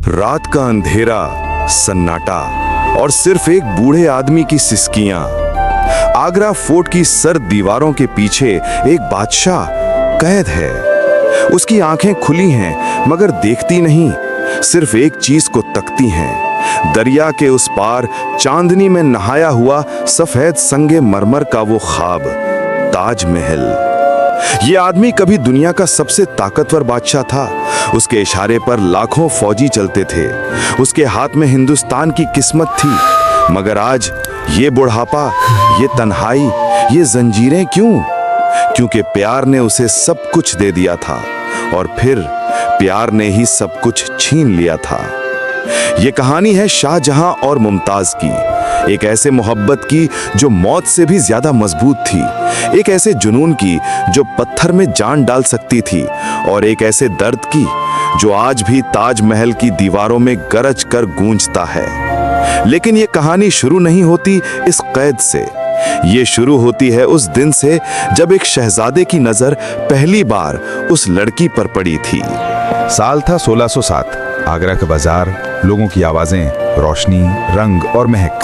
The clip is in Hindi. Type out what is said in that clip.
रात का अंधेरा, सन्नाटा और सिर्फ एक बूढ़े आदमी की सिसकियां। आगरा फोर्ट की सर्द दीवारों के पीछे एक बादशाह कैद है। उसकी आंखें खुली हैं मगर देखती नहीं, सिर्फ एक चीज को तकती हैं। दरिया के उस पार चांदनी में नहाया हुआ सफेद संगे मरमर का वो ख्वाब, ताजमहल। ये आदमी कभी दुनिया का सबसे ताकतवर बादशाह था। उसके इशारे पर लाखों फौजी चलते थे। उसके हाथ में हिंदुस्तान की किस्मत थी। मगर आज ये बुढ़ापा, ये तन्हाई, ये जंजीरें क्यों? क्योंकि प्यार ने उसे सब कुछ दे दिया था और फिर प्यार ने ही सब कुछ छीन लिया था। ये कहानी है शाहजहां और मुमताज की, एक ऐसे मोहब्बत की जो मौत से भी ज्यादा मजबूत थी, एक ऐसे जुनून की जो पत्थर में जान डाल सकती थी, और एक ऐसे दर्द की जो आज भी ताजमहल की दीवारों में गरज कर गूंजता है। लेकिन ये कहानी शुरू नहीं होती इस कैद से। ये शुरू होती है उस दिन से जब एक शहजादे की नजर पहली बार उस लड़की पर पड़ी थी। साल था 1607। आगरा के बाजार, लोगों की आवाजें, रोशनी, रंग और महक।